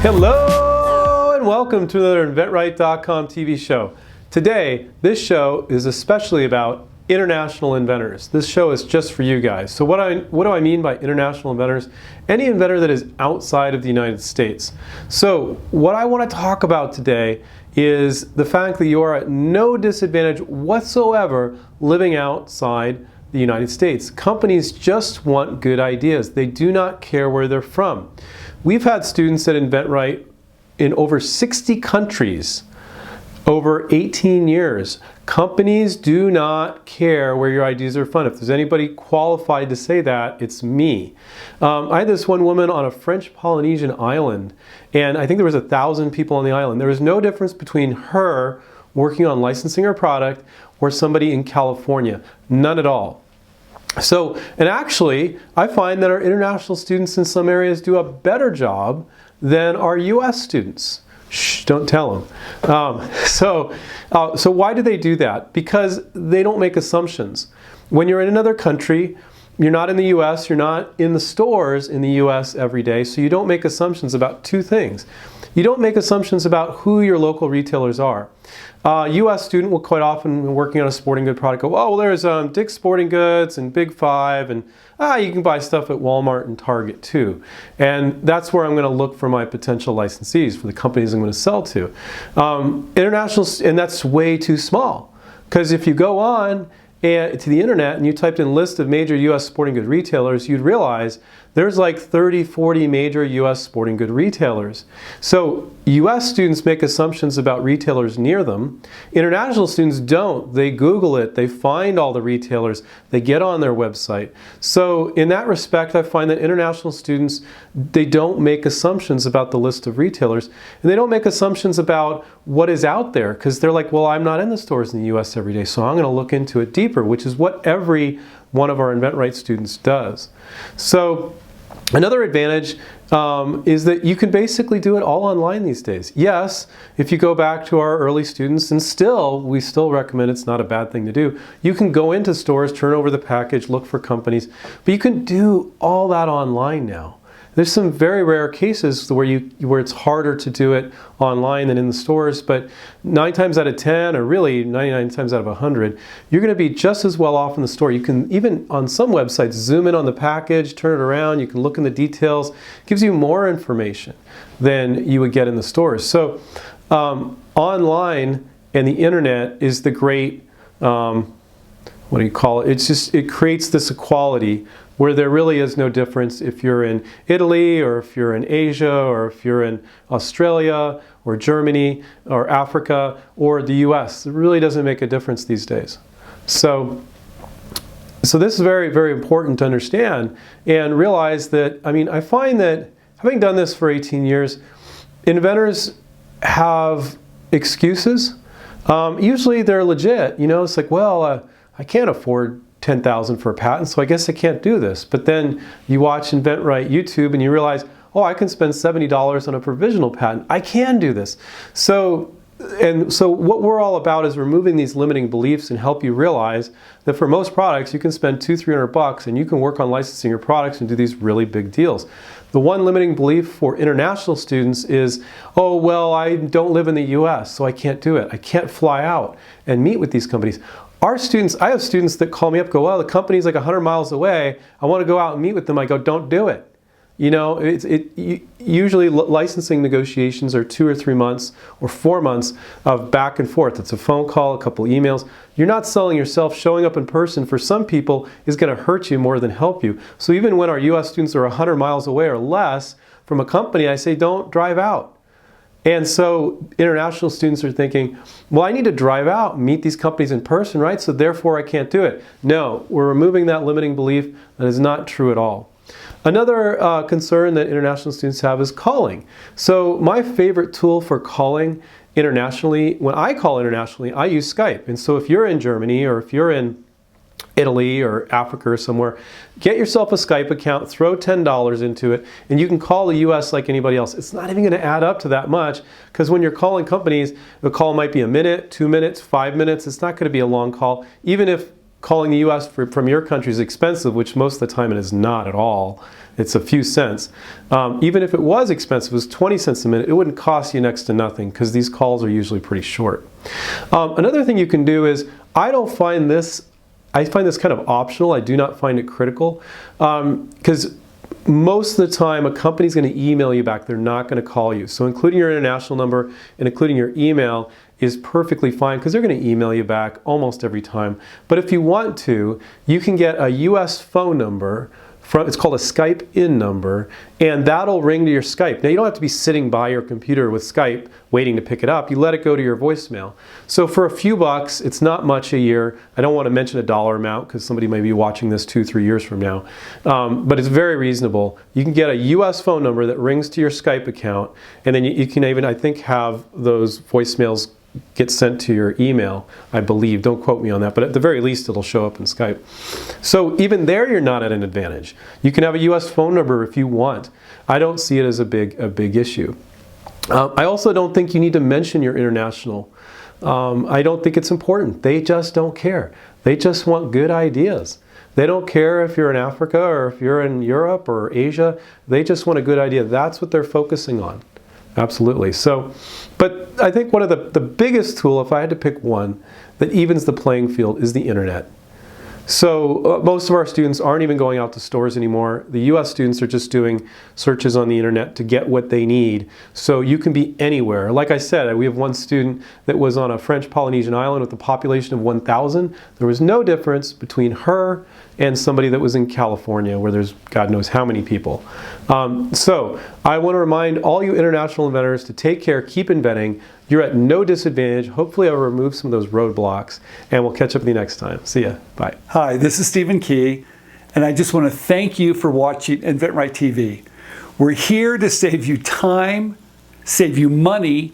Hello and welcome to another InventRight.com TV show. Today, this show is especially about international inventors. This show is just for you guys. So what do I mean by international inventors? Any inventor that is outside of the United States. So what I want to talk about today is the fact that you are at no disadvantage whatsoever living outside the United States. Companies just want good ideas. They do not care where they're from. We've had students at InventRight in over 60 countries over 18 years. Companies do not care where your ideas are from. If there's anybody qualified to say that, it's me. I had this one woman on a French Polynesian island, and I think there was 1,000 people on the island. There was no difference between her working on licensing her product or somebody in California. None at all. So, and actually, I find that our international students in some areas do a better job than our US students. Shh, don't tell them. So why do they do that? Because they don't make assumptions. When you're in another country, you're not in the US, you're not in the stores in the US every day, so you don't make assumptions about two things. You don't make assumptions about who your local retailers are. US student will quite often, when working on a sporting good product, go, oh, well, there's Dick's Sporting Goods and Big Five, and you can buy stuff at Walmart and Target too. And that's where I'm going to look for my potential licensees, for the companies I'm going to sell to. International, and that's way too small. Because if you go on to the internet and you typed in list of major US sporting good retailers, you'd realize there's like 30, 40 major US sporting good retailers. So US students make assumptions about retailers near them. International students don't. They Google it, they find all the retailers, they get on their website. So in that respect, I find that international students, they don't make assumptions about the list of retailers, and they don't make assumptions about what is out there, because they're like, well, I'm not in the stores in the US every day, so I'm going to look into it deeper, which is what every one of our InventRight students does. So another advantage is that you can basically do it all online these days. Yes, if you go back to our early students, and we still recommend, it's not a bad thing to do. You can go into stores, turn over the package, look for companies, but you can do all that online now. There's some very rare cases where it's harder to do it online than in the stores, but 9 times out of 10, or really 99 times out of 100, you're going to be just as well off in the store. You can even, on some websites, zoom in on the package, turn it around, you can look in the details. It gives you more information than you would get in the stores. So online and the internet is the great, what do you call it? It creates this equality where there really is no difference if you're in Italy, or if you're in Asia, or if you're in Australia, or Germany, or Africa, or the US. It really doesn't make a difference these days. So this is very, very important to understand and realize that, I find that having done this for 18 years, inventors have excuses. Usually they're legit. It's like, well, I can't afford $10,000 for a patent, so I guess I can't do this. But then you watch InventRight YouTube and you realize, oh, I can spend $70 on a provisional patent. I can do this. So what we're all about is removing these limiting beliefs and help you realize that for most products you can spend $200-300 and you can work on licensing your products and do these really big deals. The one limiting belief for international students is, oh, well, I don't live in the US, so I can't do it. I can't fly out and meet with these companies. I have students that call me up, go, well, the company's like 100 miles away. I want to go out and meet with them. I go, don't do it. Usually licensing negotiations are 2 or 3 months or 4 months of back and forth. It's a phone call, a couple emails. You're not selling yourself. Showing up in person for some people is going to hurt you more than help you. So even when our US students are 100 miles away or less from a company, I say, don't drive out. And so international students are thinking, well, I need to drive out and meet these companies in person, right? So therefore I can't do it. No, we're removing that limiting belief. That is not true at all. Another concern that international students have is calling. So my favorite tool for calling internationally, when I call internationally, I use Skype. And so if you're in Germany, or if you're in Italy or Africa or somewhere, get yourself a Skype account, throw $10 into it, and you can call the US like anybody else. It's not even going to add up to that much, because when you're calling companies, the call might be a minute, 2 minutes, 5 minutes. It's not going to be a long call. Even if calling the US from your country is expensive, which most of the time it is not at all. It's a few cents. Even if it was expensive, it was 20 cents a minute, it wouldn't cost you next to nothing because these calls are usually pretty short. Another thing you can do is, I find this kind of optional. I do not find it critical because most of the time a company's going to email you back. They're not going to call you. So including your international number and including your email is perfectly fine because they're going to email you back almost every time. But if you want to, you can get a US phone number. It's called a Skype in number, and that'll ring to your Skype. Now you don't have to be sitting by your computer with Skype waiting to pick it up. You let it go to your voicemail. So for a few bucks, it's not much a year. I don't want to mention a dollar amount because somebody may be watching this 2-3 years from now. But it's very reasonable. You can get a US phone number that rings to your Skype account, and then you can even, I think, have those voicemails get sent to your email, I believe. Don't quote me on that, but at the very least it'll show up in Skype. So even there you're not at an advantage. You can have a US phone number if you want. I don't see it as a big issue. I also don't think you need to mention your international. I don't think it's important. They just don't care. They just want good ideas. They don't care if you're in Africa or if you're in Europe or Asia. They just want a good idea. That's what they're focusing on. Absolutely. So, but I think one of the biggest tool, if I had to pick one, that evens the playing field is the internet. So most of our students aren't even going out to stores anymore. The US students are just doing searches on the internet to get what they need. So you can be anywhere. Like I said, we have one student that was on a French Polynesian island with a population of 1,000. There was no difference between her and somebody that was in California where there's God knows how many people. So I want to remind all you international inventors to take care, keep inventing. You're at no disadvantage. Hopefully I'll remove some of those roadblocks, and we'll catch up with you next time. See ya. Bye. Hi, this is Stephen Key, and I just want to thank you for watching InventRight TV. We're here to save you time, save you money,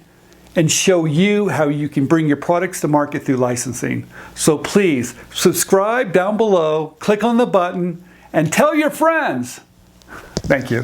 and show you how you can bring your products to market through licensing. So please subscribe down below, click on the button, and tell your friends. Thank you.